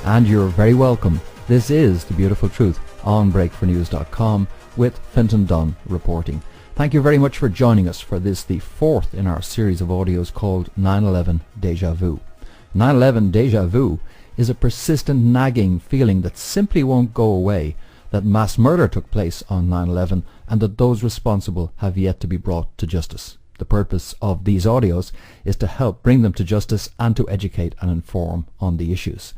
And you're very welcome. This is The Beautiful Truth on breakfornews.com with Fintan Dunne reporting. Thank you very much for joining us for this, the fourth in our series of audios called 9/11 Deja Vu. 9/11 Deja Vu is a persistent nagging feeling that simply won't go away, that mass murder took place on 9/11 and that those responsible have yet to be brought to justice. The purpose of these audios is to help bring them to justice and to educate and inform on the issues.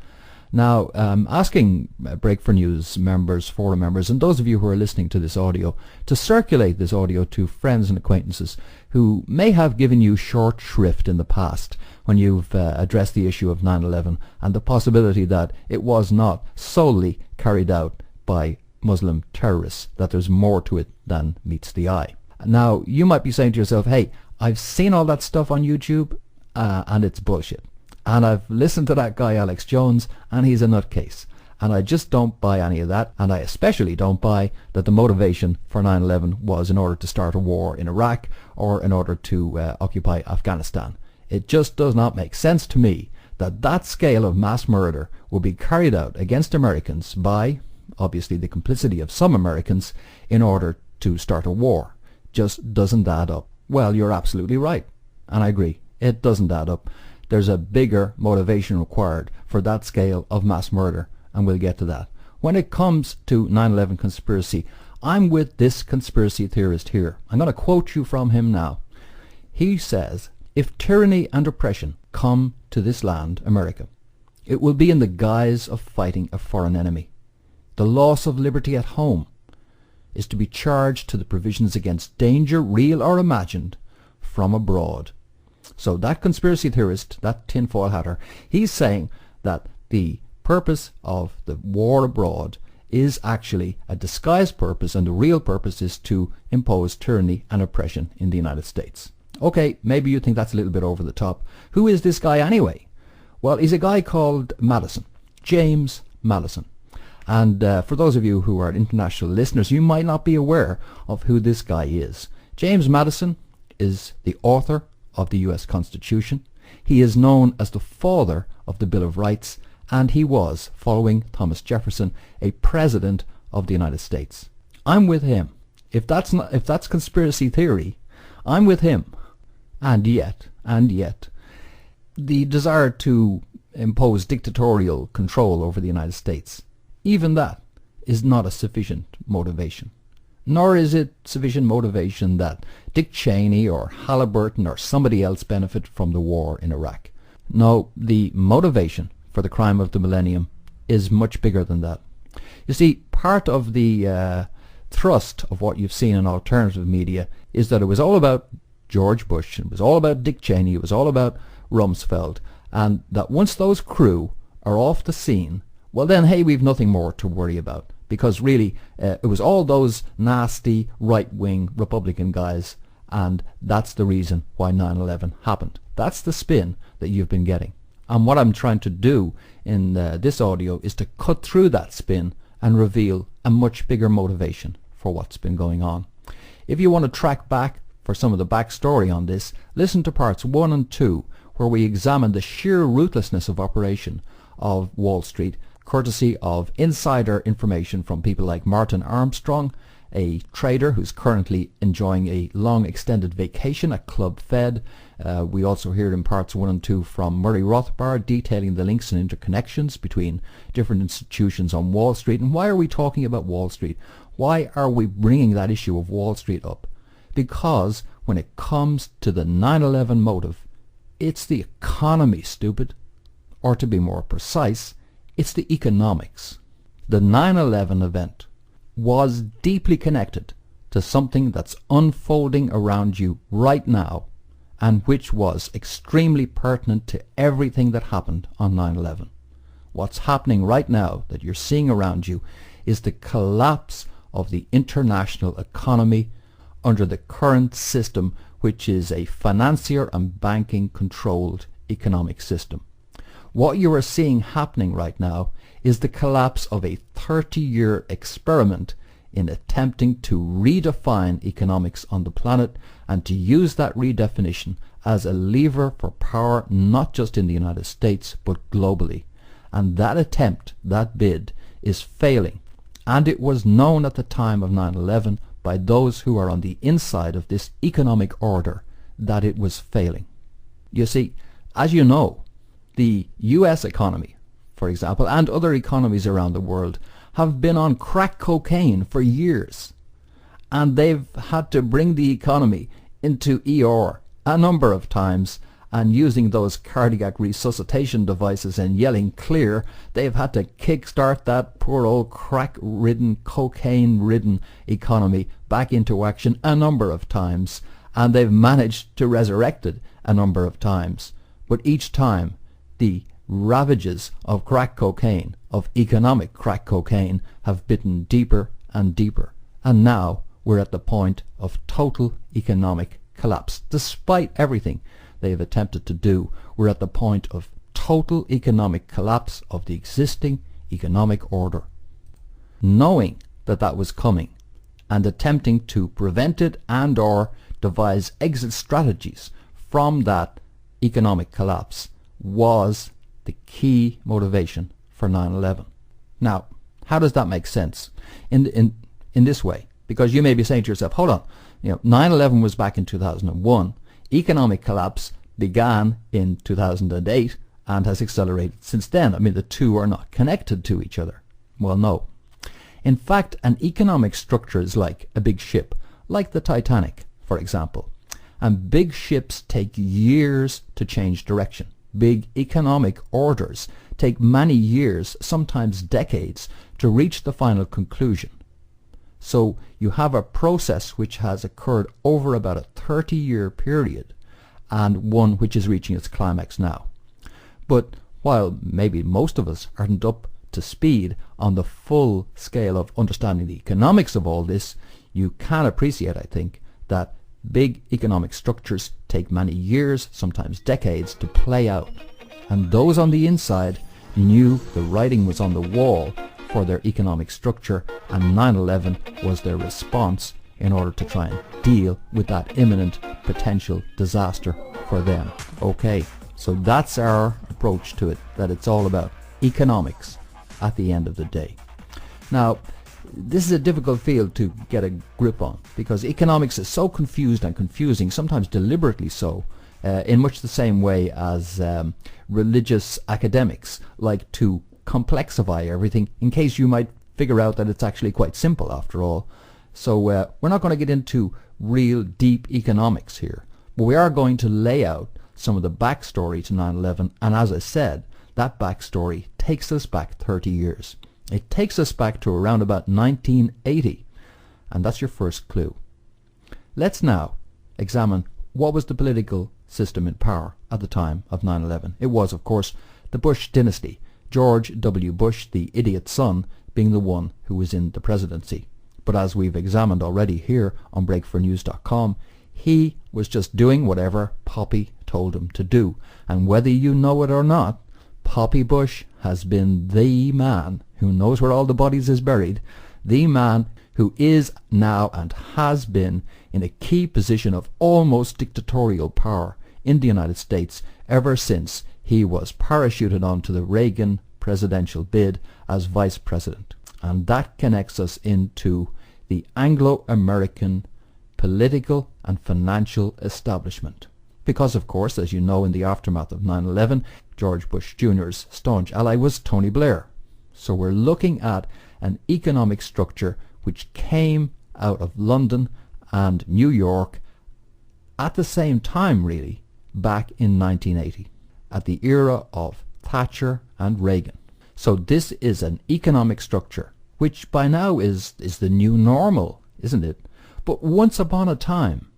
Now, asking Break for News members, forum members, and those of you who are listening to this audio to circulate this audio to friends and acquaintances who may have given you short shrift in the past when you've addressed the issue of 9/11 and the possibility that it was not solely carried out by Muslim terrorists, that there's more to it than meets the eye. Now, you might be saying to yourself, hey, I've seen all that stuff on YouTube and it's bullshit. And I've listened to that guy Alex Jones and he's a nutcase. And I just don't buy any of that. And I especially don't buy that the motivation for 9/11 was in order to start a war in Iraq or in order to occupy Afghanistan. It just does not make sense to me that that scale of mass murder will be carried out against Americans by, obviously, the complicity of some Americans in order to start a war. Just doesn't add up. Well, you're absolutely right. And I agree. It doesn't add up. There's a bigger motivation required for that scale of mass murder, and we'll get to that. When it comes to 9/11 conspiracy, I'm with this conspiracy theorist here. I'm going to quote you from him now. He says, if tyranny and oppression come to this land, America, it will be in the guise of fighting a foreign enemy. The loss of liberty at home is to be charged to the provisions against danger, real or imagined, from abroad. So that conspiracy theorist, that tinfoil hatter, he's saying that the purpose of the war abroad is actually a disguised purpose, and the real purpose is to impose tyranny and oppression in the United States. Okay, maybe you think that's a little bit over the top. Who is this guy anyway? Well, he's a guy called Madison, James Madison. And for those of you who are international listeners, you might not be aware of who this guy is. James Madison is the author of the US Constitution. He is known as the father of the Bill of Rights, and he was, following Thomas Jefferson, a president of the United States. I'm with him. If that's conspiracy theory, I'm with him. And yet, the desire to impose dictatorial control over the United States, even that is not a sufficient motivation. Nor is it sufficient motivation that Dick Cheney or Halliburton or somebody else benefit from the war in Iraq. No, the motivation for the crime of the millennium is much bigger than that. You see, part of the thrust of what you've seen in alternative media is that it was all about George Bush, it was all about Dick Cheney, it was all about Rumsfeld, and that once those crew are off the scene, well then, hey, we've nothing more to worry about. Because really, it was all those nasty right-wing Republican guys, and that's the reason why 9/11 happened. That's the spin that you've been getting. And what I'm trying to do in this audio is to cut through that spin and reveal a much bigger motivation for what's been going on. If you want to track back for some of the backstory on this, listen to parts 1 and 2, where we examine the sheer ruthlessness of operation of Wall Street, courtesy of insider information from people like Martin Armstrong, a trader who's currently enjoying a long extended vacation at Club Fed. We also hear in parts 1 and 2 from Murray Rothbard detailing the links and interconnections between different institutions on Wall Street. And why are we talking about Wall Street? Why are we bringing that issue of Wall Street up? Because when it comes to the 9/11 motive, it's the economy, stupid. Or to be more precise, it's the economics. The 9/11 event was deeply connected to something that's unfolding around you right now, and which was extremely pertinent to everything that happened on 9/11. What's happening right now that you're seeing around you is the collapse of the international economy under the current system, which is a financier and banking controlled economic system. What you are seeing happening right now is the collapse of a 30-year experiment in attempting to redefine economics on the planet and to use that redefinition as a lever for power, not just in the United States but globally. And that attempt, that bid, is failing. And it was known at the time of 9/11 by those who are on the inside of this economic order that it was failing. You see, as you know, the US economy, for example, and other economies around the world have been on crack cocaine for years. And they've had to bring the economy into ER a number of times, and using those cardiac resuscitation devices and yelling clear, they've had to kickstart that poor old crack-ridden, cocaine-ridden economy back into action a number of times, and they've managed to resurrect it a number of times. But each time, the ravages of crack cocaine, of economic crack cocaine, have bitten deeper and deeper. And now we're at the point of total economic collapse. Despite everything they've attempted to do, we're at the point of total economic collapse of the existing economic order. Knowing that that was coming and attempting to prevent it and or devise exit strategies from that economic collapse was the key motivation for 9/11. Now, how does that make sense? In this way, because you may be saying to yourself, hold on, 9/11 was back in 2001. Economic collapse began in 2008 and has accelerated since then. I mean, the two are not connected to each other. Well, no. In fact, an economic structure is like a big ship, like the Titanic, for example. And big ships take years to change direction. Big economic orders take many years, sometimes decades, to reach the final conclusion. So you have a process which has occurred over about a 30-year period, and one which is reaching its climax now. But while maybe most of us aren't up to speed on the full scale of understanding the economics of all this, you can appreciate, I think, that big economic structures take many years, sometimes decades, to play out. And those on the inside knew the writing was on the wall for their economic structure, and 9/11 was their response in order to try and deal with that imminent potential disaster for them. Okay, so that's our approach to it, that it's all about economics at the end of the day. Now, this is a difficult field to get a grip on, because economics is so confused and confusing, sometimes deliberately so, in much the same way as religious academics like to complexify everything in case you might figure out that it's actually quite simple after all. So we're not going to get into real deep economics here, but we are going to lay out some of the backstory to 9/11, and as I said, that backstory takes us back 30 years. It takes us back to around about 1980, and that's your first clue. Let's now examine what was the political system in power at the time of 9/11. It was, of course, the Bush dynasty, George W. Bush, the idiot son, being the one who was in the presidency. But as we've examined already here on breakfornews.com, he was just doing whatever Poppy told him to do. And whether you know it or not, Poppy Bush has been the man who knows where all the bodies is buried, the man who is now and has been in a key position of almost dictatorial power in the United States ever since he was parachuted onto the Reagan presidential bid as vice president. And that connects us into the Anglo-American political and financial establishment. Because, of course, as you know, in the aftermath of 9/11, George Bush Jr.'s staunch ally was Tony Blair. So we're looking at an economic structure which came out of London and New York at the same time, really, back in 1980, at the era of Thatcher and Reagan. So this is an economic structure which by now is the new normal, isn't it? But once upon a time,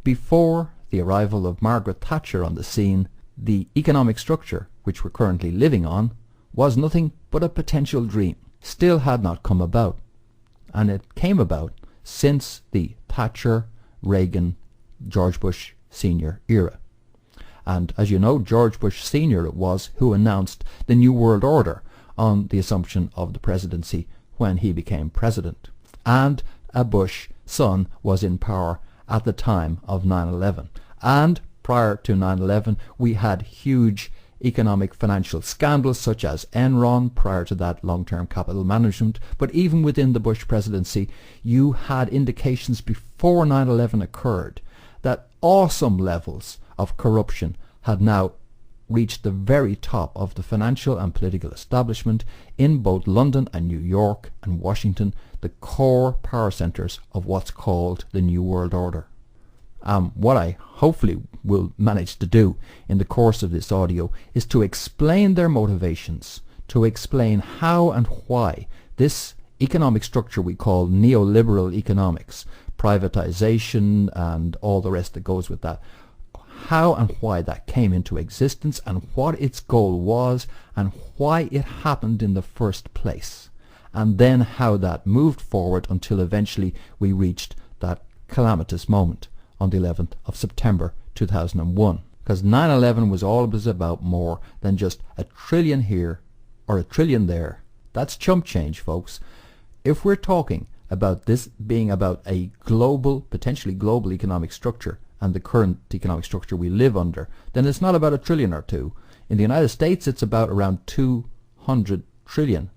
before the arrival of Margaret Thatcher on the scene, the economic structure which we're currently living on was nothing but a potential dream, still had not come about. And it came about since the Thatcher, Reagan, George Bush Sr. era. And as you know, George Bush Sr. it was who announced the New World Order on the assumption of the presidency when he became president. And a Bush son was in power at the time of 9/11. And prior to 9/11, we had huge economic financial scandals such as Enron, prior to that long-term capital management. But even within the Bush presidency, you had indications before 9/11 occurred that awesome levels of corruption had now reached the very top of the financial and political establishment in both London and New York and Washington, the core power centres of what's called the New World Order. What I hopefully will manage to do in the course of this audio is to explain their motivations, to explain how and why this economic structure we call neoliberal economics, privatization and all the rest that goes with that, how and why that came into existence and what its goal was and why it happened in the first place, and then how that moved forward until eventually we reached that calamitous moment on the 11th of September 2001. Because 9/11 was always about more than just a trillion here or a trillion there. That's chump change, folks. If we're talking about this being about a global, potentially global economic structure, and the current economic structure we live under, then it's not about a trillion or two. In the United States, it's about around $200 trillion,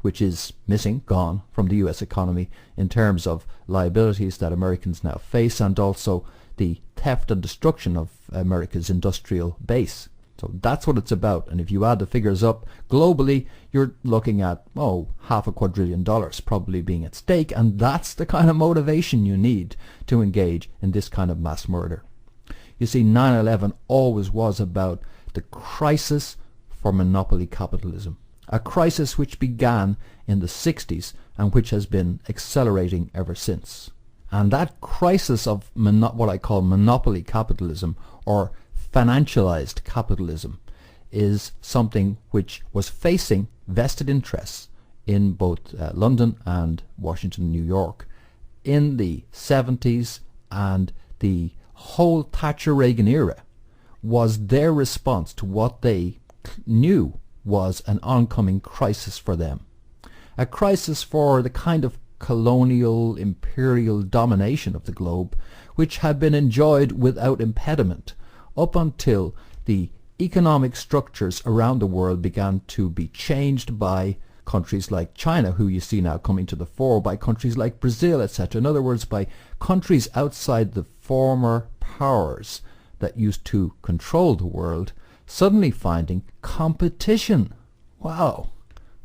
which is missing, gone from the US economy in terms of liabilities that Americans now face, and also the theft and destruction of America's industrial base. So that's what it's about. And if you add the figures up globally, you're looking at, $500 quadrillion probably being at stake. And that's the kind of motivation you need to engage in this kind of mass murder. You see, 9/11 always was about the crisis for monopoly capitalism. A crisis which began in the 60s and which has been accelerating ever since. And that crisis of what I call monopoly capitalism, or financialized capitalism, is something which was facing vested interests in both London and Washington, New York in the 70s, and the whole Thatcher-Reagan era was their response to what they knew was an oncoming crisis for them. A crisis for the kind of colonial imperial domination of the globe which had been enjoyed without impediment up until the economic structures around the world began to be changed by countries like China, who you see now coming to the fore, by countries like Brazil, etc. In other words, by countries outside the former powers that used to control the world, suddenly finding competition. Wow,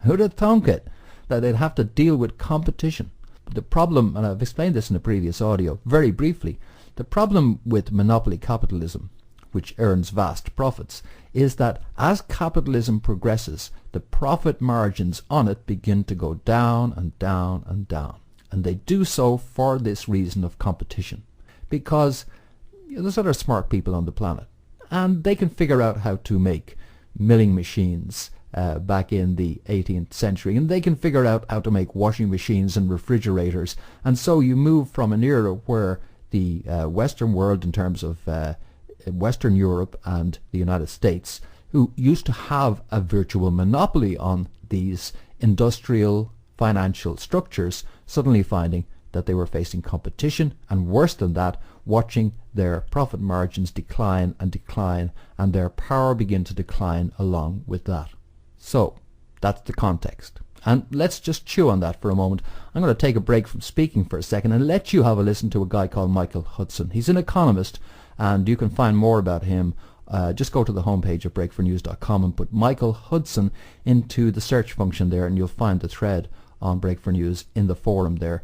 who'd have thunk it, that they'd have to deal with competition? But the problem, and I've explained this in a previous audio very briefly, the problem with monopoly capitalism, which earns vast profits, is that as capitalism progresses, the profit margins on it begin to go down and down and down. And they do so for this reason of competition. Because there's other smart people on the planet, and they can figure out how to make milling machines back in the 18th century, and they can figure out how to make washing machines and refrigerators. And so you move from an era where the Western world, in terms of Western Europe and the United States, who used to have a virtual monopoly on these industrial financial structures, suddenly finding that they were facing competition, and worse than that, watching their profit margins decline and decline, and their power begin to decline along with that. So that's the context. And let's just chew on that for a moment. I'm going to take a break from speaking for a second and let you have a listen to a guy called Michael Hudson. He's an economist, and you can find more about him. Just go to the homepage of breakfornews.com and put Michael Hudson into the search function there, and you'll find the thread on Break for News in the forum there,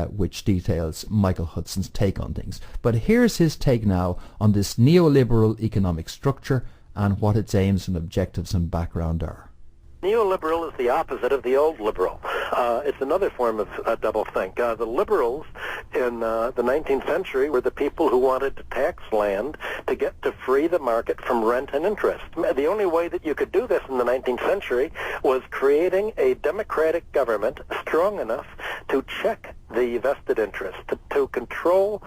which details Michael Hudson's take on things. But here's his take now on this neoliberal economic structure and what its aims and objectives and background are. Neoliberal is the opposite of the old liberal. It's another form of doublethink. The liberals in the 19th century were the people who wanted to tax land to get to free the market from rent and interest. The only way that you could do this in the 19th century was creating a democratic government strong enough to check the vested interest, to control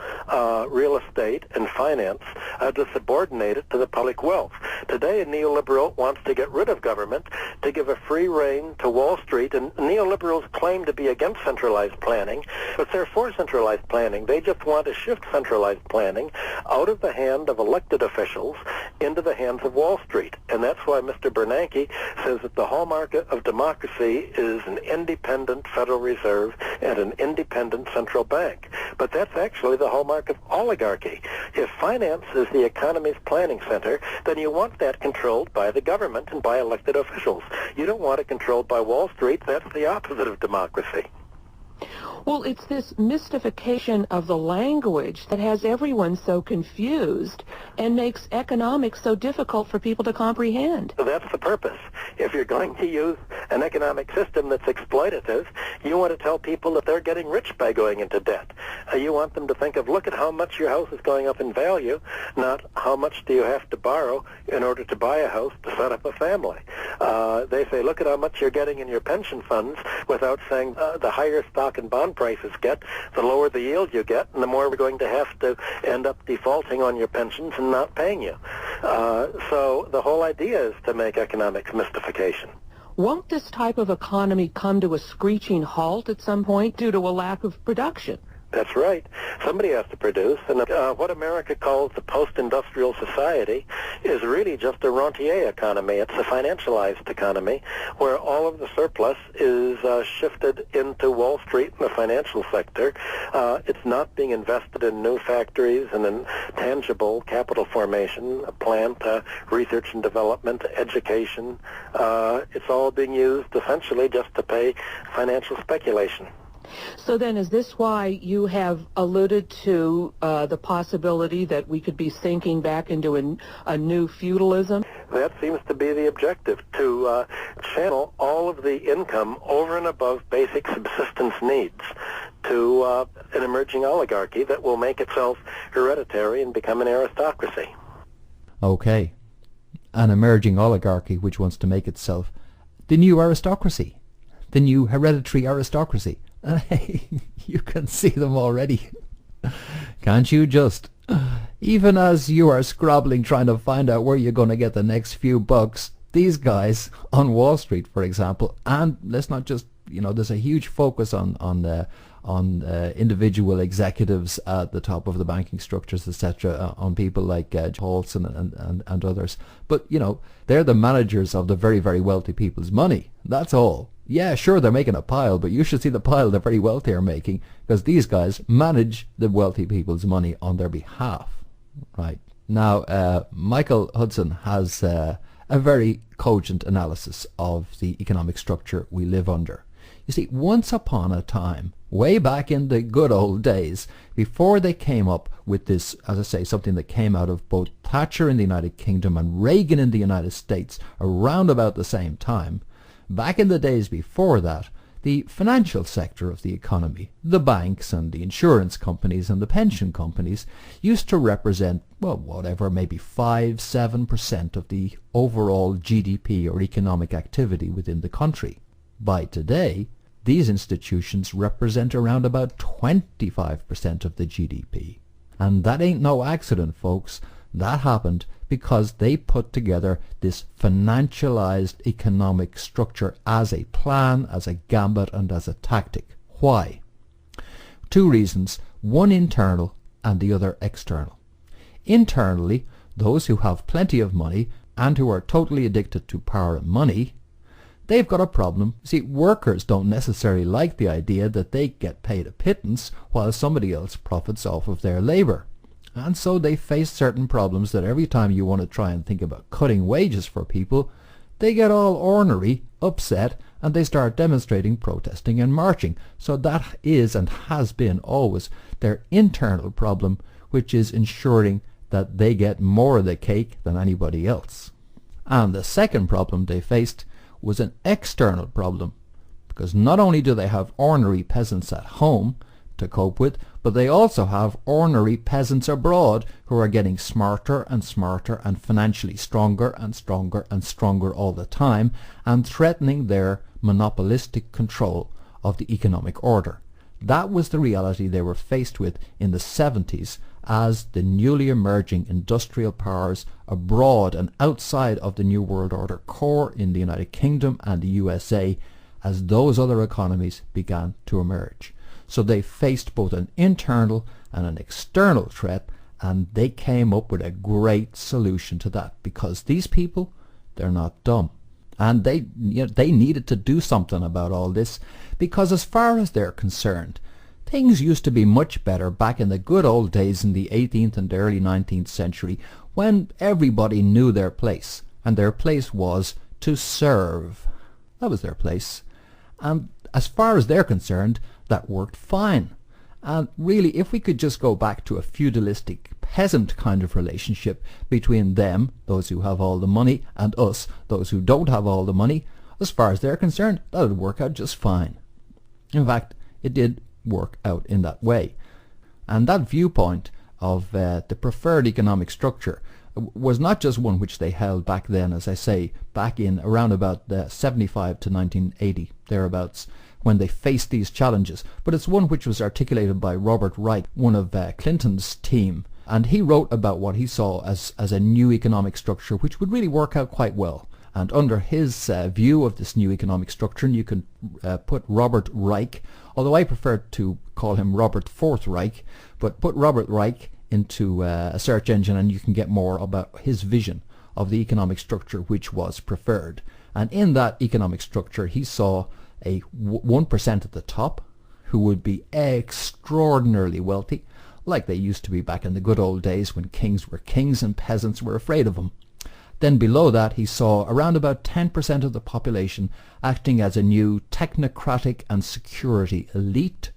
real estate and finance, to subordinate it to the public wealth. Today, a neoliberal wants to get rid of government, to give a free rein to Wall Street, and neoliberals claim to be against centralized planning, but they're for centralized planning. They just want to shift centralized planning out of the hand of elected officials into the hands of Wall Street. And that's why Mr. Bernanke says that the hallmark of democracy is an independent Federal Reserve and an independent central bank. But that's actually the hallmark of oligarchy. If finance is the economy's planning center, then you want that controlled by the government and by elected officials. You don't want it controlled by Wall Street. That's the opposite of democracy. Well, it's this mystification of the language that has everyone so confused and makes economics so difficult for people to comprehend. So that's the purpose. If you're going to use an economic system that's exploitative, you want to tell people that they're getting rich by going into debt. You want them to think of, look at how much your house is going up in value, not how much do you have to borrow in order to buy a house to set up a family. They say, look at how much you're getting in your pension funds, without saying the higher stock and bond prices get, the lower the yield you get, and the more we're going to have to end up defaulting on your pensions and not paying you. So the whole idea is to make economics mystification. Won't this type of economy come to a screeching halt at some point due to a lack of production? That's right. Somebody has to produce, and what America calls the post-industrial society is really just a rentier economy. It's a financialized economy where all of the surplus is shifted into Wall Street and the financial sector. It's not being invested in new factories and in tangible capital formation, plant, research and development, education. It's all being used essentially just to pay financial speculation. So then is this why you have alluded to the possibility that we could be sinking back into a new feudalism? That seems to be the objective, to channel all of the income over and above basic subsistence needs to an emerging oligarchy that will make itself hereditary and become an aristocracy. Okay. An emerging oligarchy which wants to make itself the new aristocracy, the new hereditary aristocracy. You can see them already. Can't you just? Even as you are scrabbling trying to find out where you're going to get the next few bucks, these guys on Wall Street, for example, and let's not just, there's a huge focus on individual executives at the top of the banking structures, etc., on people like Paulson and others. But, they're the managers of the very, very wealthy people's money. That's all. Yeah, sure, they're making a pile, but you should see the pile the very wealthy are making, because these guys manage the wealthy people's money on their behalf. Right. Now, Michael Hudson has a very cogent analysis of the economic structure we live under. You see, once upon a time, way back in the good old days, before they came up with this, as I say, something that came out of both Thatcher in the United Kingdom and Reagan in the United States around about the same time, back in the days before that, the financial sector of the economy, the banks and the insurance companies and the pension companies, used to represent, well, whatever, maybe 5-7% of the overall GDP or economic activity within the country. By today, these institutions represent around about 25% of the GDP. And that ain't no accident, folks. That happened because they put together this financialized economic structure as a plan, as a gambit, and as a tactic. Why? Two reasons, one internal and the other external. Internally, those who have plenty of money and who are totally addicted to power and money, they've got a problem. See, workers don't necessarily like the idea that they get paid a pittance while somebody else profits off of their labor. And so they face certain problems that every time you want to try and think about cutting wages for people, they get all ornery, upset, and they start demonstrating, protesting, and marching. So that is and has been always their internal problem, which is ensuring that they get more of the cake than anybody else. And the second problem they faced was an external problem, because not only do they have ornery peasants at home to cope with, but they also have ornery peasants abroad who are getting smarter and smarter and financially stronger and stronger and stronger all the time, and threatening their monopolistic control of the economic order. That was the reality they were faced with in the 70s as the newly emerging industrial powers abroad and outside of the New World Order core in the United Kingdom and the USA, as those other economies began to emerge. So they faced both an internal and an external threat, and they came up with a great solution to that, because these people, they're not dumb. And they needed to do something about all this, because as far as they're concerned, things used to be much better back in the good old days in the 18th and early 19th century, when everybody knew their place, and their place was to serve. That was their place. And as far as they're concerned, that worked fine. And really, if we could just go back to a feudalistic peasant kind of relationship between them, those who have all the money, and us, those who don't have all the money, as far as they're concerned, that would work out just fine. In fact, it did work out in that way. And that viewpoint of the preferred economic structure was not just one which they held back then, as I say, back in around about 75 to 1980, thereabouts, when they faced these challenges, but it's one which was articulated by Robert Reich, one of Clinton's team, and he wrote about what he saw as a new economic structure which would really work out quite well. And under his view of this new economic structure, and you can put Robert Reich, although I prefer to call him Robert Fourth Reich, but put Robert Reich into a search engine and you can get more about his vision of the economic structure which was preferred. And in that economic structure, he saw a 1% at the top who would be extraordinarily wealthy, like they used to be back in the good old days when kings were kings and peasants were afraid of them. Then below that, he saw around about 10% of the population acting as a new technocratic and security elite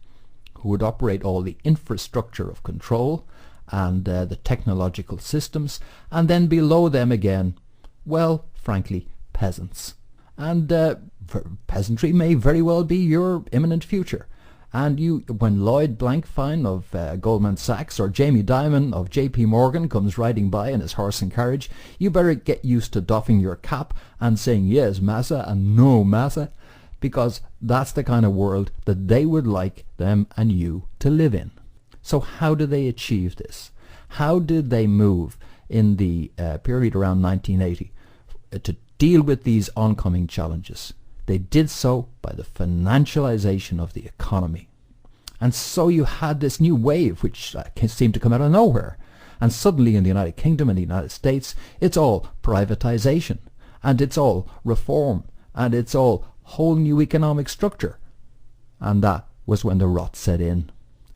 who would operate all the infrastructure of control and the technological systems. And then below them again, well, frankly, peasants. And peasantry may very well be your imminent future. And when Lloyd Blankfein of Goldman Sachs or Jamie Dimon of JP Morgan comes riding by in his horse and carriage, you better get used to doffing your cap and saying yes, massa, and no, massa, because that's the kind of world that they would like them and you to live in. So how do they achieve this? How did they move in the period around 1980 to deal with these oncoming challenges? They did so by the financialization of the economy. And so you had this new wave which seemed to come out of nowhere. And suddenly in the United Kingdom and the United States, it's all privatization, and it's all reform, and it's all whole new economic structure. And that was when the rot set in.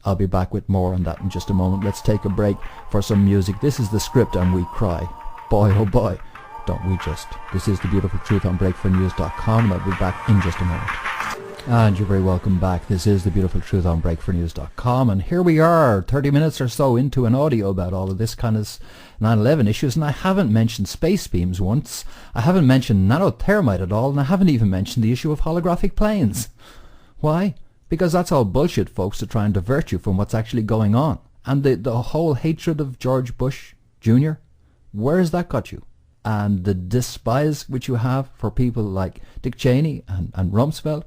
I'll be back with more on that in just a moment. Let's take a break for some music. This is The Script and We Cry. Boy, oh boy, don't we just. This is The Beautiful Truth on breakfornews.com, and I'll be back in just a moment. And you're very welcome back. This is The Beautiful Truth on breakfornews.com, and here we are 30 minutes or so into an audio about all of this kind of 9/11 issues, and I haven't mentioned space beams once. I haven't mentioned nanothermite at all, and I haven't even mentioned the issue of holographic planes. Why? Because that's all bullshit, folks, to try and divert you from what's actually going on. And the whole hatred of George Bush Jr., where has that got you? And the despise which you have for people like Dick Cheney and Rumsfeld,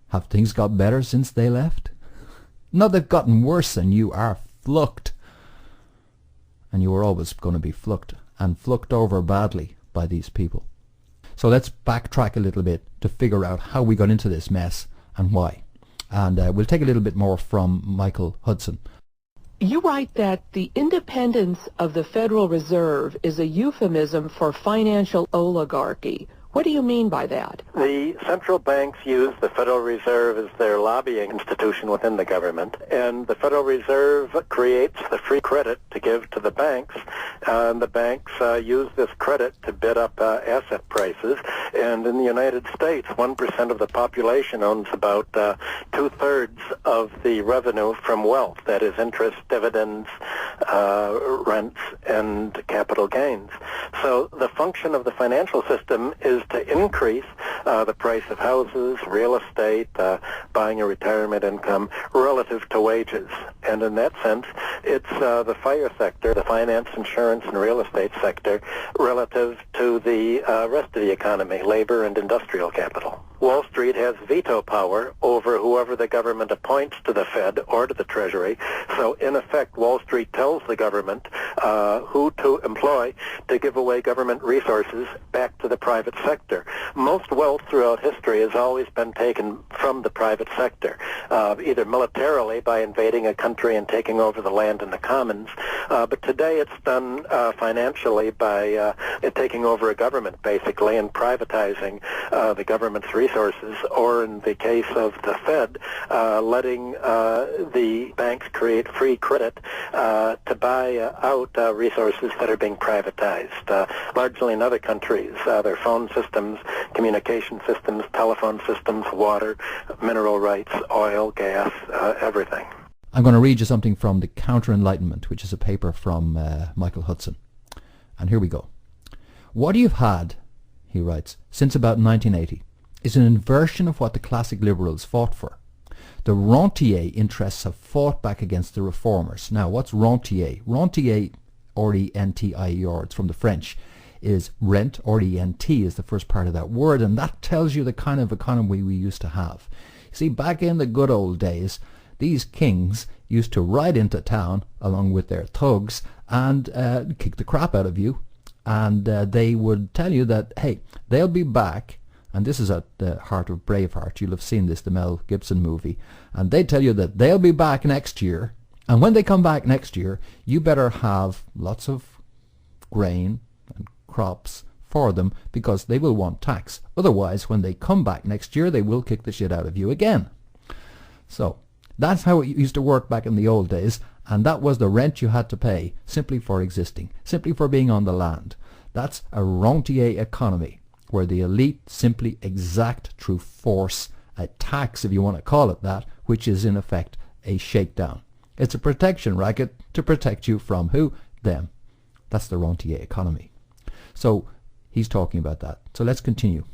have things got better since they left? No, they've gotten worse, and you are flucked. And you were always going to be flucked, and flucked over badly by these people. So let's backtrack a little bit to figure out how we got into this mess and why. And we'll take a little bit more from Michael Hudson. You write that the independence of the Federal Reserve is a euphemism for financial oligarchy. What do you mean by that? The central banks use the Federal Reserve as their lobbying institution within the government, and the Federal Reserve creates the free credit to give to the banks, and the banks use this credit to bid up asset prices. And in the United States, 1% of the population owns about two-thirds of the revenue from wealth, that is interest, dividends, rents, and capital gains. So the function of the financial system is to increase the price of houses, real estate, buying a retirement income relative to wages. And in that sense, it's the FIRE sector, the finance, insurance, and real estate sector, relative to the rest of the economy, labor and industrial capital. Wall Street Street has veto power over whoever the government appoints to the Fed or to the Treasury. So in effect, Wall Street tells the government who to employ to give away government resources back to the private sector. Most wealth throughout history has always been taken from the private sector, either militarily by invading a country and taking over the land and the commons, but today it's done financially by taking over a government, basically, and privatizing the government's resources, or in the case of the Fed, letting the banks create free credit to buy out resources that are being privatized. Largely in other countries, their phone systems, communication systems, telephone systems, water, mineral rights, oil, gas, everything. I'm going to read you something from the Counter-Enlightenment, which is a paper from Michael Hudson. And here we go. What you've had, he writes, since about 1980 is an inversion of what the classic liberals fought for. The rentier interests have fought back against the reformers. Now, what's rentier? Rentier, R-E-N-T-I-E-R, it's from the French, is rent, R-E-N-T is the first part of that word, and that tells you the kind of economy we used to have. You see, back in the good old days, these kings used to ride into town along with their thugs and kick the crap out of you, and they would tell you that, hey, they'll be back, and this is at the heart of Braveheart. You'll have seen this, the Mel Gibson movie, and they tell you that they'll be back next year, and when they come back next year, you better have lots of grain and crops for them, because they will want tax. Otherwise, when they come back next year, they will kick the shit out of you again. So that's how it used to work back in the old days, and that was the rent you had to pay simply for existing, simply for being on the land. That's a rentier economy, where the elite simply exact through force a tax, if you want to call it that, which is in effect a shakedown. It's a protection racket to protect you from who? Them. That's the rentier economy. So he's talking about that. So let's continue.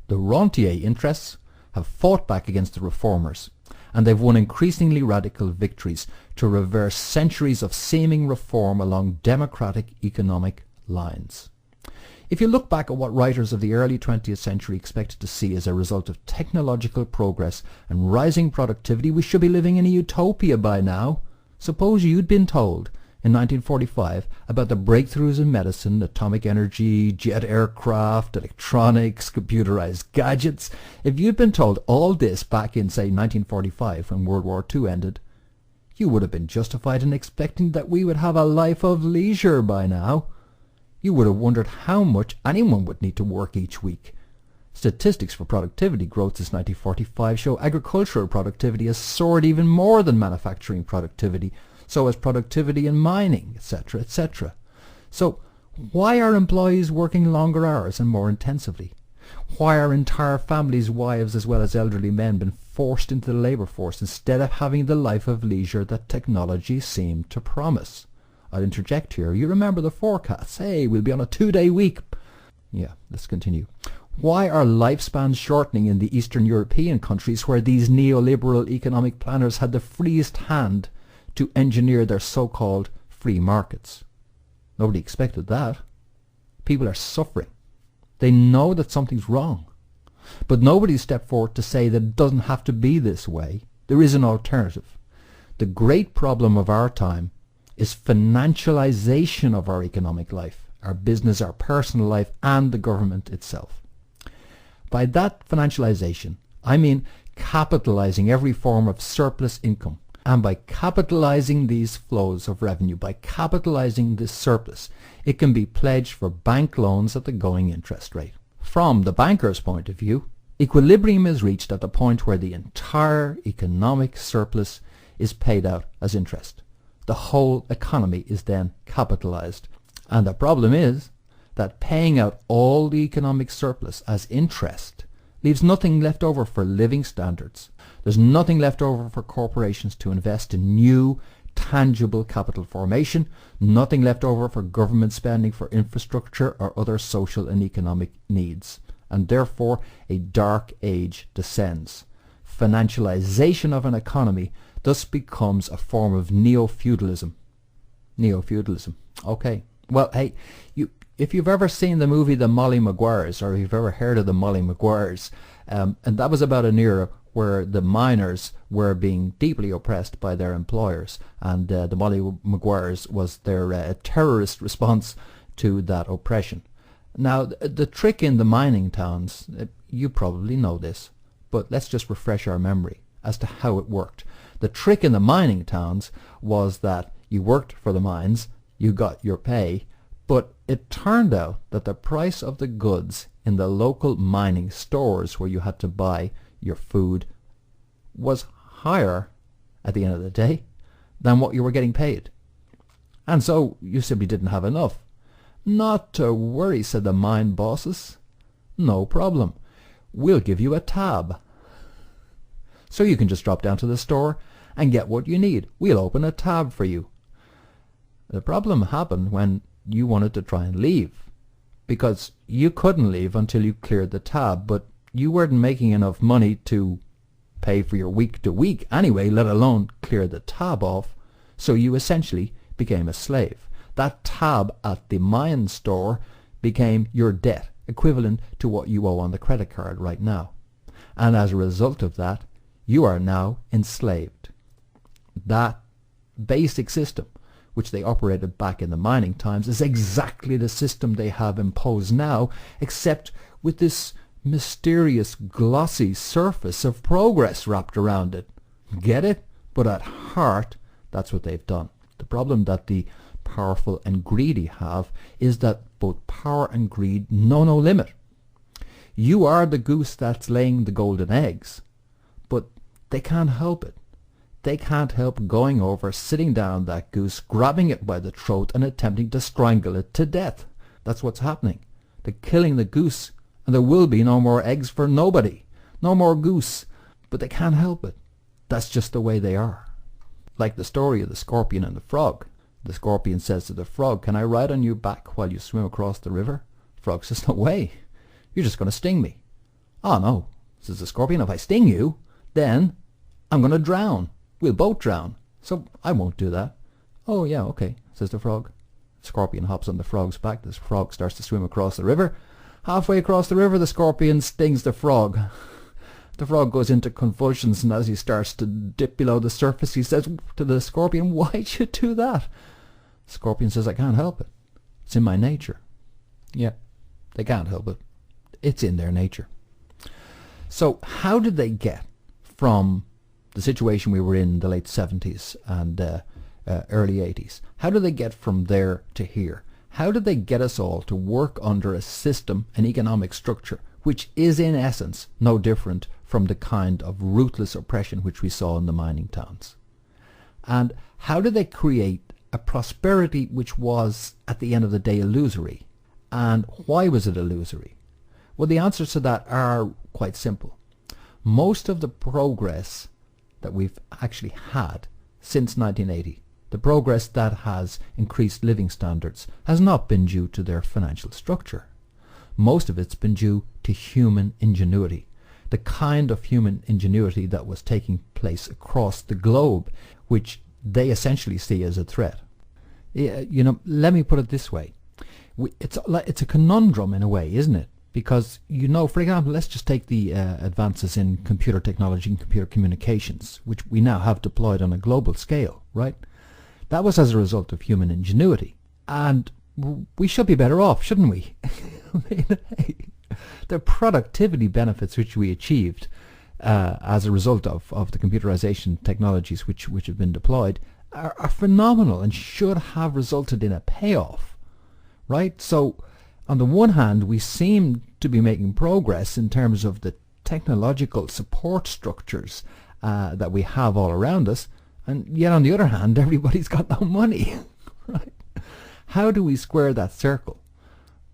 The rentier interests have fought back against the reformers, and they've won increasingly radical victories to reverse centuries of seeming reform along democratic economic lines. If you look back at what writers of the early 20th century expected to see as a result of technological progress and rising productivity, we should be living in a utopia by now. Suppose you'd been told in 1945 about the breakthroughs in medicine, atomic energy, jet aircraft, electronics, computerized gadgets. If you'd been told all this back in, say, 1945 when World War II ended, you would have been justified in expecting that we would have a life of leisure by now. You would have wondered how much anyone would need to work each week. Statistics for productivity growth since 1945 show agricultural productivity has soared even more than manufacturing productivity, so has productivity in mining, etc., etc. So why are employees working longer hours and more intensively? Why are entire families, wives as well as elderly men, been forced into the labour force instead of having the life of leisure that technology seemed to promise? I'll interject here. You remember the forecasts. Hey, we'll be on a 2-day week. Yeah, let's continue. Why are lifespans shortening in the Eastern European countries where these neoliberal economic planners had the freest hand to engineer their so-called free markets? Nobody expected that. People are suffering. They know that something's wrong. But nobody stepped forward to say that it doesn't have to be this way. There is an alternative. The great problem of our time is financialization of our economic life, our business, our personal life, and the government itself. By that financialization, I mean capitalizing every form of surplus income. And by capitalizing these flows of revenue, by capitalizing this surplus, it can be pledged for bank loans at the going interest rate. From the banker's point of view, equilibrium is reached at the point where the entire economic surplus is paid out as interest. The whole economy is then capitalized. And the problem is that paying out all the economic surplus as interest leaves nothing left over for living standards. There's nothing left over for corporations to invest in new, tangible capital formation, nothing left over for government spending for infrastructure or other social and economic needs. And therefore, a dark age descends. Financialization of an economy thus becomes a form of neo-feudalism. Neo-feudalism. Okay. Well, hey, if you've ever seen the movie The Molly Maguires, or if you've ever heard of the Molly Maguires, and that was about an era where the miners were being deeply oppressed by their employers, and the Molly Maguires was their terrorist response to that oppression. Now, the trick in the mining towns, you probably know this, but let's just refresh our memory as to how it worked. The trick in the mining towns was that you worked for the mines, you got your pay, but it turned out that the price of the goods in the local mining stores where you had to buy your food was higher at the end of the day than what you were getting paid. And so you simply didn't have enough. Not to worry, said the mine bosses. No problem. We'll give you a tab. So you can just drop down to the store and get what you need. We'll open a tab for you. The problem happened when you wanted to try and leave, because you couldn't leave until you cleared the tab, but you weren't making enough money to pay for your week to week anyway, let alone clear the tab off, so you essentially became a slave. That tab at the mine store became your debt, equivalent to what you owe on the credit card right now. And as a result of that, you are now enslaved. That basic system, which they operated back in the mining times, is exactly the system they have imposed now, except with this mysterious glossy surface of progress wrapped around it. Get it? But at heart, that's what they've done. The problem that the powerful and greedy have is that both power and greed know no limit. You are the goose that's laying the golden eggs, but they can't help it. They can't help going over, sitting down that goose, grabbing it by the throat and attempting to strangle it to death. That's what's happening. They're killing the goose, and there will be no more eggs for nobody. No more goose. But they can't help it. That's just the way they are. Like the story of the scorpion and the frog. The scorpion says to the frog, "Can I ride on your back while you swim across the river?" Frog says, "No way. You're just going to sting me." "Oh no," says the scorpion, "if I sting you, then I'm going to drown. We'll both drown, so I won't do that." "Oh yeah, okay," says the frog. The scorpion hops on the frog's back. The frog starts to swim across the river. Halfway across the river, the scorpion stings the frog. The frog goes into convulsions, and as he starts to dip below the surface, he says to the scorpion, "Why'd you do that?" The scorpion says, "I can't help it. It's in my nature." Yeah, they can't help it. It's in their nature. So how did they get from the situation we were in the late 70s and early 80s? How did they get from there to here? How did they get us all to work under a system, an economic structure, which is in essence no different from the kind of ruthless oppression which we saw in the mining towns? And how did they create a prosperity which was, at the end of the day, illusory? And why was it illusory? Well, the answers to that are quite simple. Most of the progress that we've actually had since 1980, the progress that has increased living standards, has not been due to their financial structure. Most of it's been due to human ingenuity, the kind of human ingenuity that was taking place across the globe, which they essentially see as a threat. You know, let me put it this way. It's a conundrum in a way, isn't it? Because, you know, for example, let's just take the advances in computer technology and computer communications, which we now have deployed on a global scale, right? That was as a result of human ingenuity. And we should be better off, shouldn't we? The productivity benefits which we achieved as a result of the computerization technologies which have been deployed are phenomenal and should have resulted in a payoff, right? So on the one hand, we seem to be making progress in terms of the technological support structures that we have all around us, and yet on the other hand, everybody's got no money, right? How do we square that circle,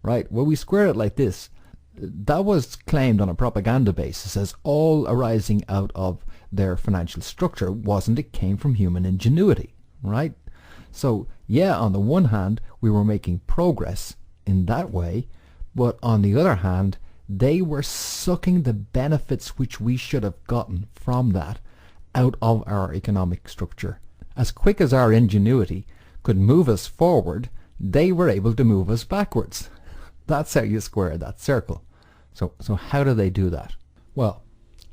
right? Well, we square it like this. That was claimed on a propaganda basis as all arising out of their financial structure, wasn't it? Came from human ingenuity, right? So, yeah, on the one hand, we were making progress in that way, but on the other hand, they were sucking the benefits which we should have gotten from that out of our economic structure. As quick as our ingenuity could move us forward, they were able to move us backwards. That's how you square that circle. So how do they do that? Well,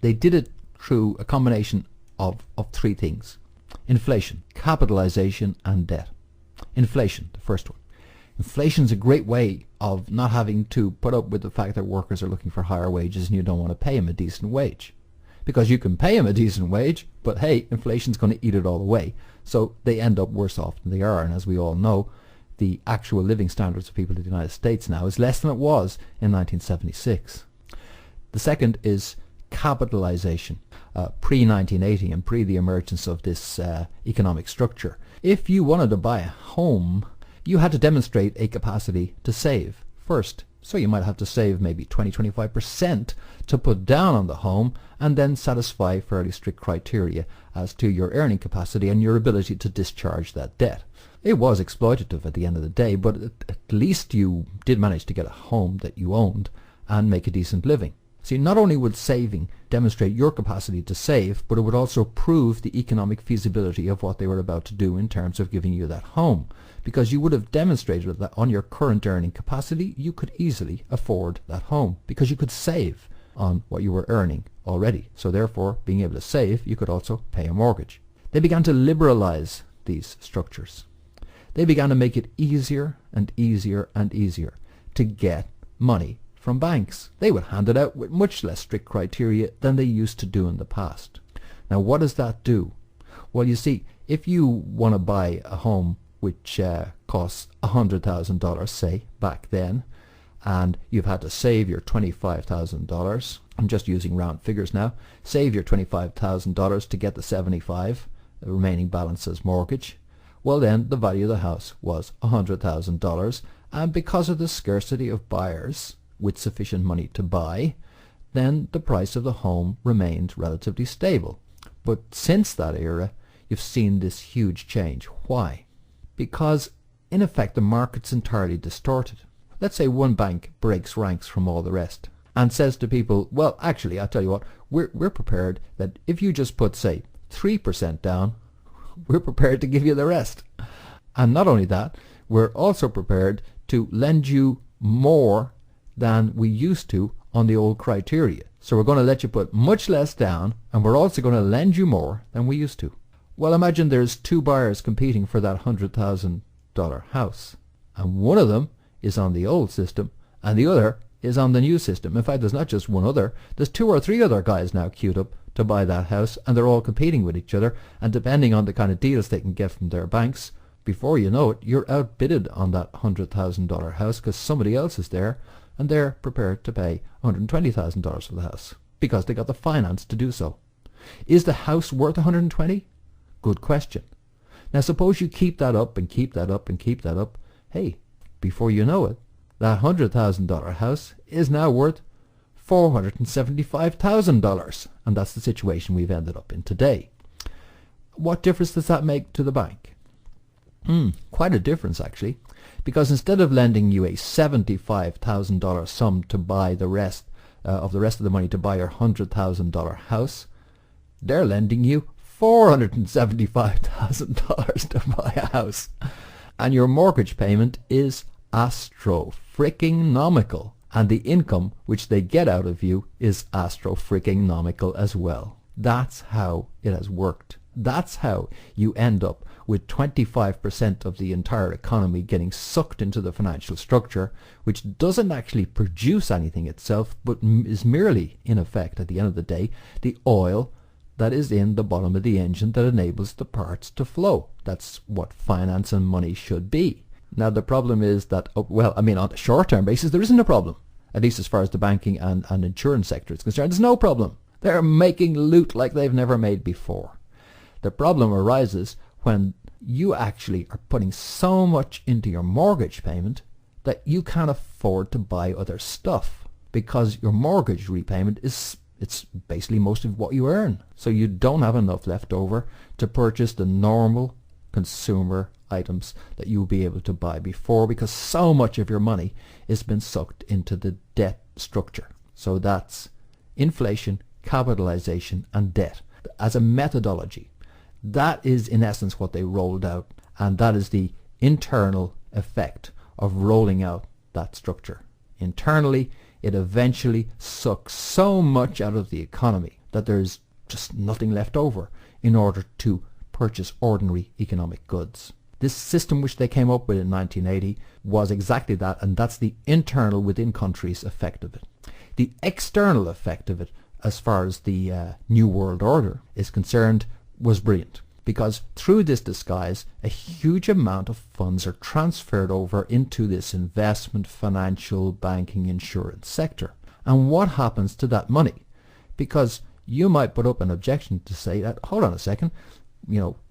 they did it through a combination of three things. Inflation, capitalization, and debt. Inflation, the first one. Inflation is a great way of not having to put up with the fact that workers are looking for higher wages and you don't want to pay them a decent wage. Because you can pay them a decent wage, but hey, inflation's going to eat it all away. So they end up worse off than they are. And as we all know, the actual living standards of people in the United States now is less than it was in 1976. The second is capitalization. Pre-1980 and pre the emergence of this economic structure. If you wanted to buy a home, you had to demonstrate a capacity to save first. So you might have to save maybe 20-25% to put down on the home and then satisfy fairly strict criteria as to your earning capacity and your ability to discharge that debt. It was exploitative at the end of the day, but at least you did manage to get a home that you owned and make a decent living. See, not only would saving demonstrate your capacity to save, but it would also prove the economic feasibility of what they were about to do in terms of giving you that home. Because you would have demonstrated that on your current earning capacity, you could easily afford that home. Because you could save on what you were earning already. So therefore, being able to save, you could also pay a mortgage. They began to liberalize these structures. They began to make it easier and easier and easier to get money from banks. They would hand it out with much less strict criteria than they used to do in the past. Now what does that do? Well, you see, if you want to buy a home which costs $100,000, say, back then, and you've had to save your $25,000, I'm just using round figures now, save your $25,000 to get the $75,000, the remaining balance as mortgage, well then the value of the house was $100,000, and because of the scarcity of buyers with sufficient money to buy, then the price of the home remained relatively stable. But since that era, you've seen this huge change. Why? Because in effect the market's entirely distorted. Let's say one bank breaks ranks from all the rest and says to people, well, actually, I'll tell you what, we're prepared that if you just put, say, 3% down, we're prepared to give you the rest. And not only that, we're also prepared to lend you more than we used to on the old criteria. So we're going to let you put much less down, and we're also going to lend you more than we used to. Well, imagine there's two buyers competing for that $100,000 house, and one of them is on the old system and the other is on the new system. In fact, there's not just one other, there's 2 or 3 other guys now queued up to buy that house, and they're all competing with each other, and depending on the kind of deals they can get from their banks, before you know it, you're outbidded on that $100,000 house because somebody else is there and they're prepared to pay $120,000 for the house because they got the finance to do so. Is the house worth $120,000? Good question. Now suppose you keep that up and keep that up and keep that up. Hey, before you know it, that $100,000 house is now worth $475,000, and that's the situation we've ended up in today. What difference does that make to the bank? Quite a difference actually, because instead of lending you a $75,000 sum to buy the rest of the money to buy your $100,000 house, they're lending you $475,000 to buy a house, and your mortgage payment is astro-freaking-nomical, and the income which they get out of you is astro-freaking-nomical as well. That's how it has worked. That's how you end up with 25% of the entire economy getting sucked into the financial structure, which doesn't actually produce anything itself, but is merely, in effect, at the end of the day, the oil that is in the bottom of the engine that enables the parts to flow. That's what finance and money should be. Now the problem is that, on the short-term basis, there isn't a problem. At least as far as the banking and insurance sector is concerned, there's no problem. They're making loot like they've never made before. The problem arises when you actually are putting so much into your mortgage payment that you can't afford to buy other stuff because your mortgage repayment it's basically most of what you earn. So you don't have enough left over to purchase the normal consumer items that you will be able to buy before, because so much of your money has been sucked into the debt structure. So that's inflation, capitalization, and debt as a methodology. That is in essence what they rolled out, and that is the internal effect of rolling out that structure. internally, it eventually sucks so much out of the economy that there's just nothing left over in order to purchase ordinary economic goods. This system which they came up with in 1980 was exactly that, and that's the internal within countries effect of it. The external effect of it, as far as the New World Order is concerned, was brilliant, because through this disguise a huge amount of funds are transferred over into this investment, financial, banking, insurance sector. And what happens to that money? Because you might put up an objection to say that, hold on a second,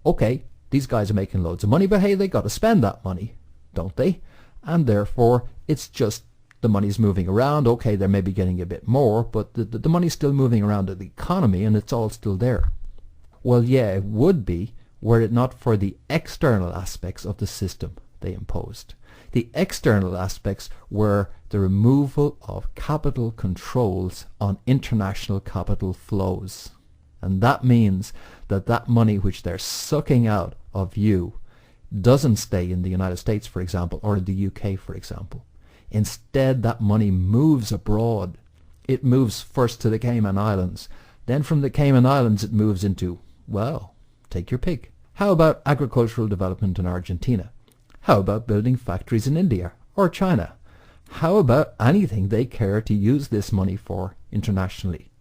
okay, these guys are making loads of money, but hey, they got to spend that money, don't they? And therefore it's just the money's moving around. Okay, they're maybe getting a bit more, but the money's still moving around in the economy and it's all still there. Well, yeah, it would be were it not for the external aspects of the system they imposed. The external aspects were the removal of capital controls on international capital flows. And that means that that money which they're sucking out of you doesn't stay in the United States, for example, or in the UK, for example. Instead, that money moves abroad. It moves first to the Cayman Islands. Then from the Cayman Islands it moves into, well, take your pick. How about agricultural development in Argentina? How about building factories in India or China? How about anything they care to use this money for internationally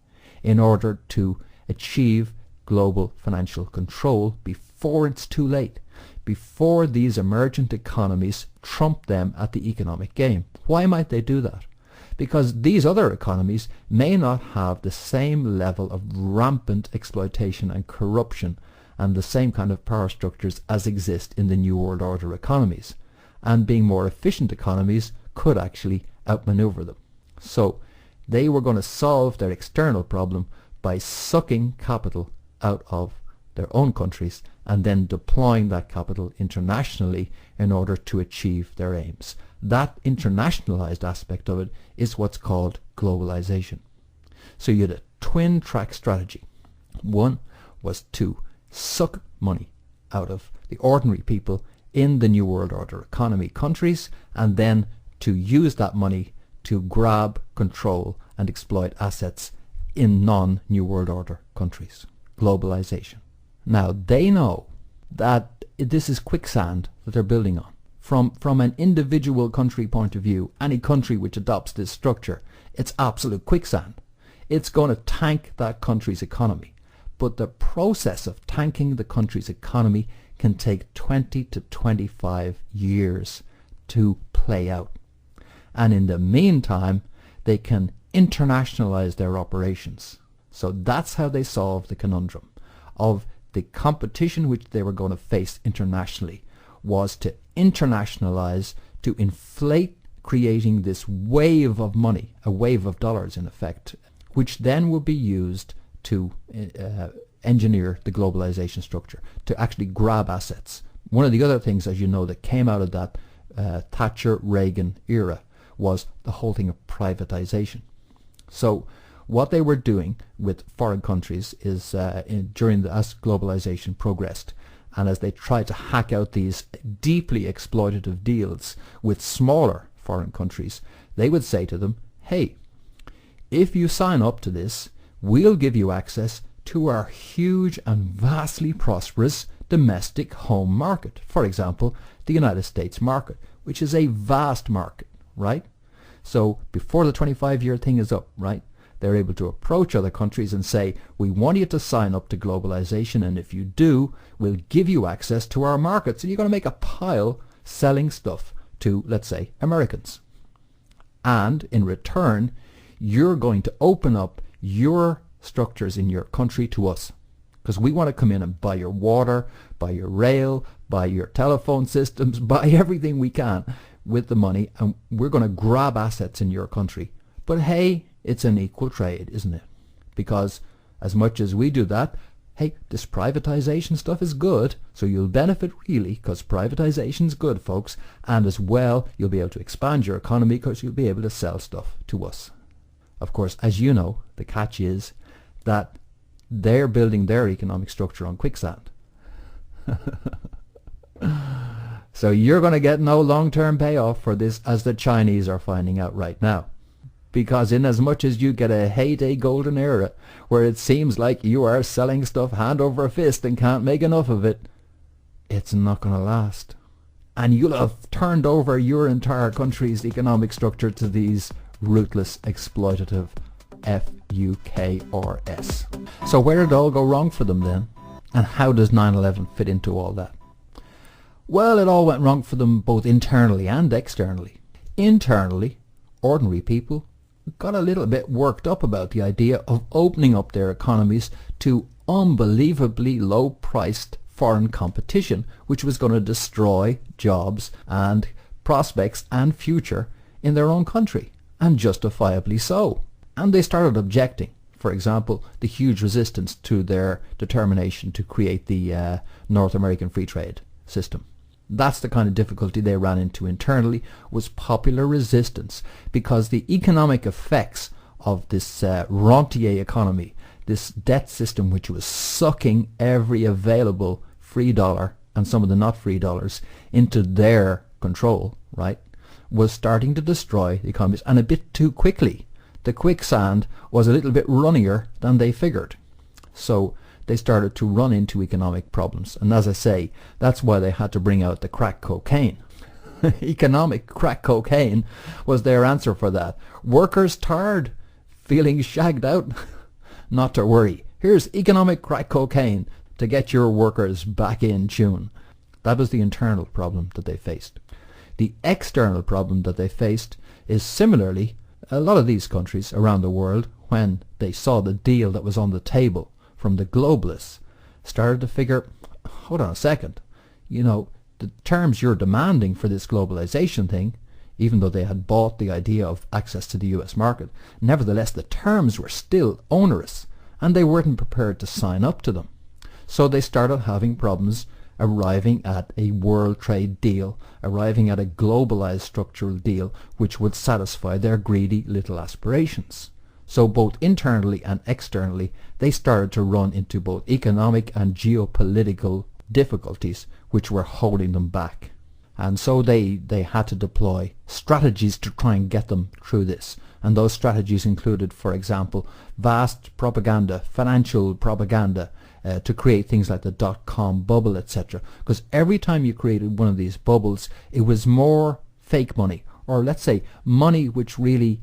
in order to achieve global financial control before it's too late, before these emergent economies trump them at the economic game? Why might they do that? Because these other economies may not have the same level of rampant exploitation and corruption and the same kind of power structures as exist in the New World Order economies. And being more efficient economies could actually outmaneuver them. So they were going to solve their external problem by sucking capital out of their own countries and then deploying that capital internationally in order to achieve their aims. That internationalized aspect of it is what's called globalization. So you had a twin-track strategy. One was to suck money out of the ordinary people in the New World Order economy countries, and then to use that money to grab, control, and exploit assets in non-New World Order countries. Globalization. Now, they know that this is quicksand that they're building on. From an individual country point of view, any country which adopts this structure, it's absolute quicksand. It's going to tank that country's economy. But the process of tanking the country's economy can take 20 to 25 years to play out. And in the meantime, they can internationalize their operations. So that's how they solve the conundrum of the competition which they were going to face internationally, was to internationalize, to inflate, creating this wave of money, a wave of dollars in effect, which then would be used to engineer the globalization structure, to actually grab assets. One of the other things, as you know, that came out of that Thatcher-Reagan era was the whole thing of privatization. So what they were doing with foreign countries is as globalization progressed, and as they tried to hack out these deeply exploitative deals with smaller foreign countries, they would say to them, hey, if you sign up to this, we'll give you access to our huge and vastly prosperous domestic home market. For example, the United States market, which is a vast market, right? So before the 25-year thing is up, right, they're able to approach other countries and say, we want you to sign up to globalization, and if you do, we'll give you access to our markets, and you're going to make a pile selling stuff to, let's say, Americans. And in return, you're going to open up your structures in your country to us, because we want to come in and buy your water, buy your rail, buy your telephone systems, buy everything we can with the money, and we're going to grab assets in your country. But hey, it's an equal trade, isn't it? Because as much as we do that, hey, this privatization stuff is good, so you'll benefit really, because privatization's good, folks, and as well, you'll be able to expand your economy because you'll be able to sell stuff to us. Of course, as you know, the catch is that they're building their economic structure on quicksand. So you're going to get no long-term payoff for this, as the Chinese are finding out right now. Because in as much as you get a heyday golden era where it seems like you are selling stuff hand over fist and can't make enough of it, it's not going to last. And you'll have turned over your entire country's economic structure to these ruthless, exploitative FUKRS. So where did it all go wrong for them then? And how does 9/11 fit into all that? Well, it all went wrong for them both internally and externally. Internally, ordinary people got a little bit worked up about the idea of opening up their economies to unbelievably low-priced foreign competition, which was going to destroy jobs and prospects and future in their own country, and justifiably so. And they started objecting. For example, the huge resistance to their determination to create the North American free trade system. That's the kind of difficulty they ran into internally, was popular resistance, because the economic effects of this rentier economy, this debt system which was sucking every available free dollar and some of the not free dollars into their control, right, was starting to destroy the economies, and a bit too quickly. The quicksand was a little bit runnier than they figured. So they started to run into economic problems. And as I say, that's why they had to bring out the crack cocaine. Economic crack cocaine was their answer for that. Workers tired, feeling shagged out? Not to worry. Here's economic crack cocaine to get your workers back in tune. That was the internal problem that they faced. The external problem that they faced is similarly, a lot of these countries around the world, when they saw the deal that was on the table from the globalists, started to figure, hold on a second, you know, the terms you're demanding for this globalization thing, even though they had bought the idea of access to the US market, nevertheless the terms were still onerous and they weren't prepared to sign up to them. So they started having problems arriving at a world trade deal, arriving at a globalized structural deal which would satisfy their greedy little aspirations. So both internally and externally, they started to run into both economic and geopolitical difficulties which were holding them back. And so they had to deploy strategies to try and get them through this. And those strategies included, for example, vast propaganda, financial propaganda, to create things like the dot-com bubble, etc. Because every time you created one of these bubbles, it was more fake money, or let's say money which really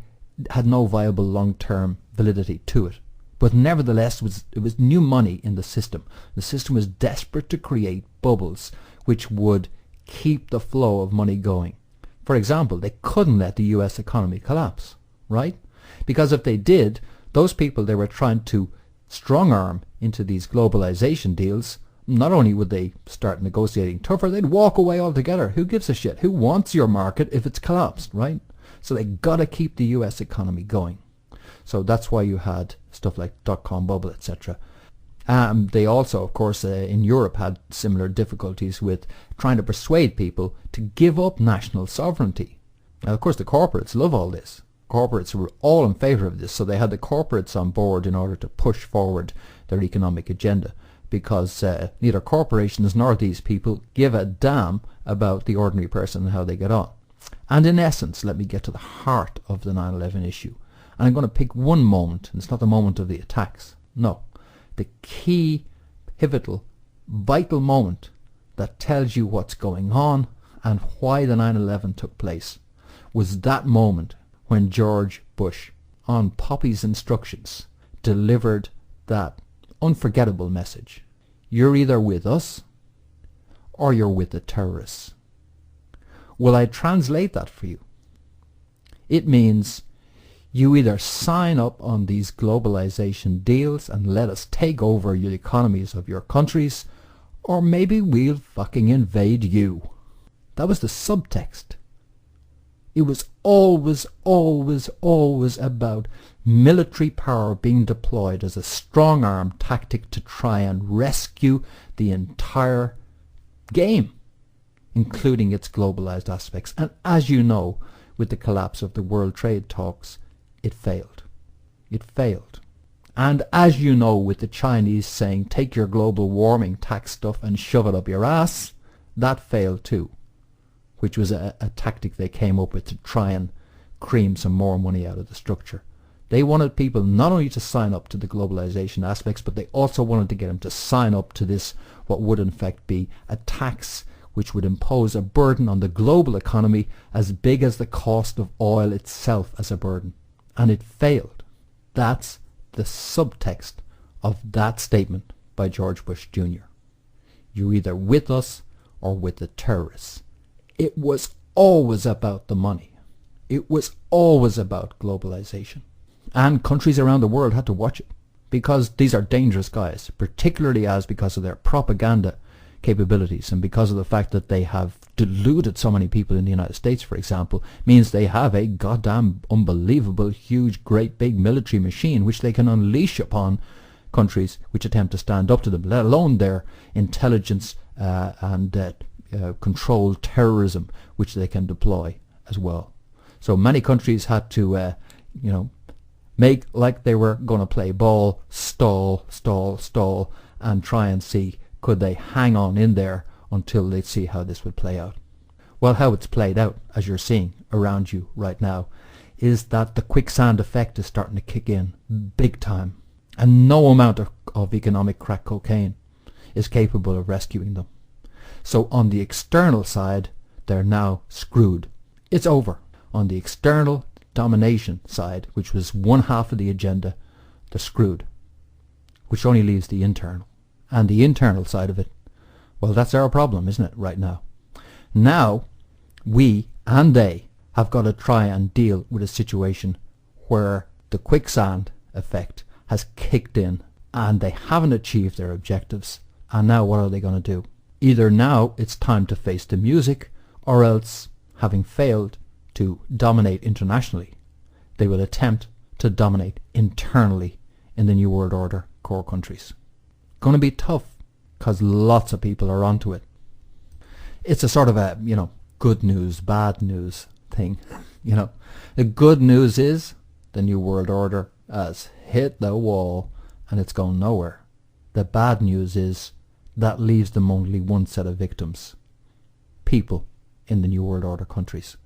had no viable long-term validity to it. But nevertheless, it was new money in the system. The system was desperate to create bubbles which would keep the flow of money going. For example, they couldn't let the US economy collapse, right? Because if they did, those people they were trying to strong-arm into these globalization deals, not only would they start negotiating tougher, they'd walk away altogether. Who gives a shit? Who wants your market if it's collapsed, right? So they got to keep the US economy going. So that's why you had stuff like dot-com bubble, etc. They also, of course, in Europe had similar difficulties with trying to persuade people to give up national sovereignty. Now, of course, the corporates love all this. Corporates were all in favour of this, so they had the corporates on board in order to push forward their economic agenda, because neither corporations nor these people give a damn about the ordinary person and how they get on. And in essence, let me get to the heart of the 9/11 issue. And I'm going to pick one moment, and it's not the moment of the attacks. No, the key, pivotal, vital moment that tells you what's going on and why the 9/11 took place was that moment when George Bush, on Poppy's instructions, delivered that unforgettable message. You're either with us or you're with the terrorists. Will I translate that for you? It means you either sign up on these globalization deals and let us take over your economies of your countries, or maybe we'll fucking invade you. That was the subtext. It was always, always, always about military power being deployed as a strong-arm tactic to try and rescue the entire game, including its globalized aspects. And as you know, with the collapse of the World Trade talks, it failed. It failed. And as you know, with the Chinese saying, take your global warming tax stuff and shove it up your ass, that failed too. which was a tactic they came up with to try and cream some more money out of the structure. They wanted people not only to sign up to the globalization aspects, but they also wanted to get them to sign up to this, what would in fact be a tax which would impose a burden on the global economy as big as the cost of oil itself as a burden. And it failed. That's the subtext of that statement by George Bush Jr. You're either with us or with the terrorists. It was always about the money. It was always about globalization. And countries around the world had to watch it, because these are dangerous guys, particularly because of their propaganda capabilities, and because of the fact that they have deluded so many people in the United States, for example, means they have a goddamn unbelievable, huge, great big military machine which they can unleash upon countries which attempt to stand up to them, let alone their intelligence and controlled terrorism which they can deploy as well. So many countries had to make like they were going to play ball, stall, and try and see could they hang on in there until they'd see how this would play out. Well, how it's played out, as you're seeing around you right now, is that the quicksand effect is starting to kick in big time, and no amount of economic crack cocaine is capable of rescuing them. So on the external side, they're now screwed. It's over. On the external domination side, which was one half of the agenda, they're screwed, which only leaves the internal. And the internal side of it, well, that's our problem, isn't it, right now? Now, we and they have got to try and deal with a situation where the quicksand effect has kicked in and they haven't achieved their objectives. And now what are they going to do? Either now it's time to face the music, or else, having failed to dominate internationally, they will attempt to dominate internally in the New World Order core countries. Going to be tough, because lots of people are onto it. It's a sort of a, good news, bad news thing. The good news is the New World Order has hit the wall and it's going nowhere. The bad news is that leaves them only one set of victims: people in the New World Order countries.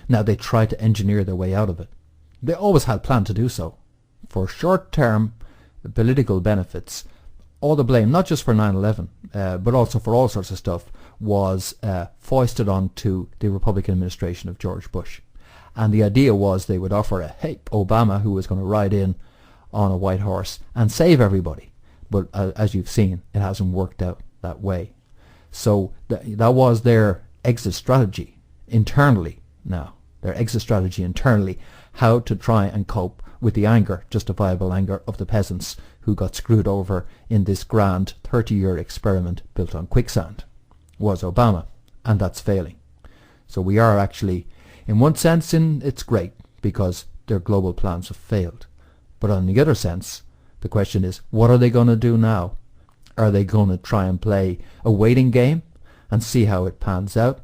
Now, they try to engineer their way out of it. They always had planned to do so. For short-term political benefits, all the blame, not just for 9/11, but also for all sorts of stuff, was foisted onto the Republican administration of George Bush. And the idea was they would offer Obama, who was going to ride in on a white horse and save everybody. But as you've seen, it hasn't worked out that way. So that was their exit strategy internally now. Their exit strategy internally, how to try and cope with the anger, justifiable anger, of the peasants who got screwed over in this grand 30-year experiment built on quicksand, was Obama, and that's failing. So we are actually, in one sense, it's great because their global plans have failed. But on the other sense, the question is, what are they going to do now? Are they going to try and play a waiting game and see how it pans out?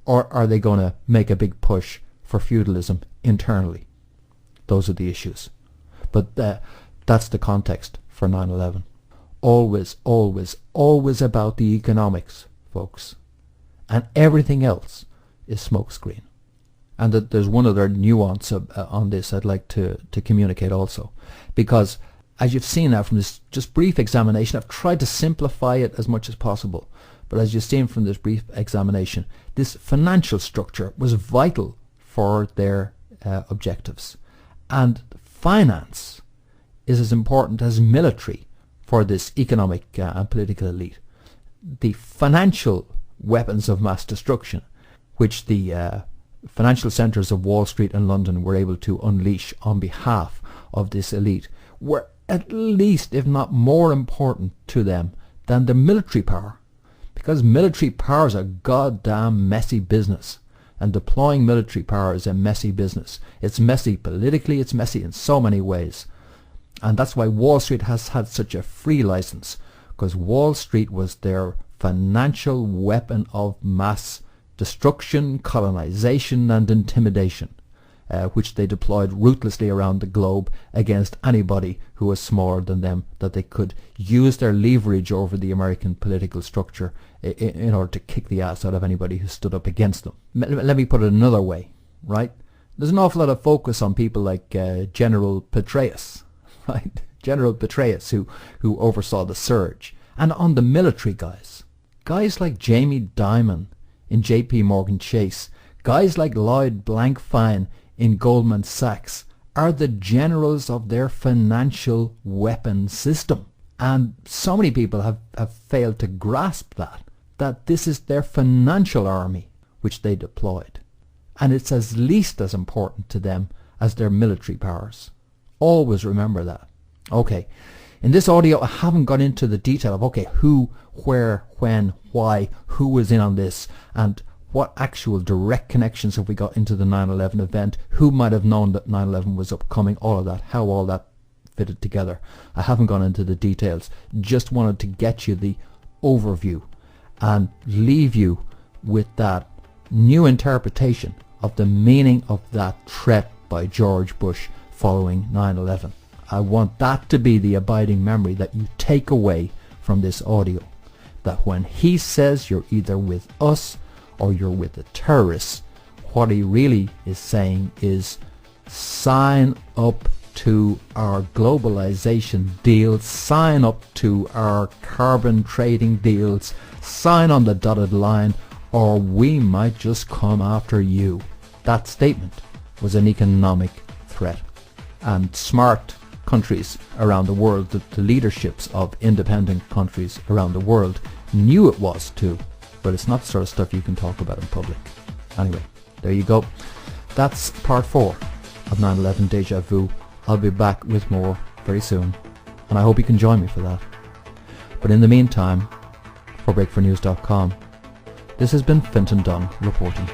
Or are they going to make a big push for feudalism internally? Those are the issues. But that's the context for 9/11. Always, always, always about the economics, folks. And everything else is smokescreen. And there's one other nuance on this I'd like to communicate also. Because as you've seen now from this just brief examination, I've tried to simplify it as much as possible. But as you've seen from this brief examination, this financial structure was vital for their objectives. And finance is as important as military for this economic and political elite. The financial weapons of mass destruction, which the financial centres of Wall Street and London were able to unleash on behalf of this elite, were at least, if not more important to them than the military power. Because military power is a goddamn messy business. And deploying military power is a messy business. It's messy politically, it's messy in so many ways. And that's why Wall Street has had such a free license, because Wall Street was their financial weapon of mass destruction, colonization and intimidation. which they deployed ruthlessly around the globe against anybody who was smaller than them, that they could use their leverage over the American political structure in order to kick the ass out of anybody who stood up against them. Let me put it another way, right? There's an awful lot of focus on people like General Petraeus, right? General Petraeus, who oversaw the surge, and on the military guys like Jamie Dimon in JP Morgan Chase, guys like Lloyd Blankfein in Goldman Sachs are the generals of their financial weapon system. And so many people have failed to grasp that this is their financial army which they deployed. And it's as least as important to them as their military powers. Always remember that. Okay, in this audio I haven't gone into the detail of, okay, who, where, when, why, who was in on this, and what actual direct connections have we got into the 9/11 event, who might have known that 9/11 was upcoming, all of that, how all that fitted together. I haven't gone into the details, just wanted to get you the overview and leave you with that new interpretation of the meaning of that threat by George Bush following 9/11. I want that to be the abiding memory that you take away from this audio, that when he says you're either with us or you're with the terrorists, what he really is saying is sign up to our globalization deals, sign up to our carbon trading deals, sign on the dotted line, or we might just come after you. That statement was an economic threat. And smart countries around the world, the leaderships of independent countries around the world knew it was too, but it's not the sort of stuff you can talk about in public. Anyway, there you go. That's part 4 of 9/11 Deja Vu. I'll be back with more very soon, and I hope you can join me for that. But in the meantime, for breakfornews.com, this has been Fintan Dunne reporting.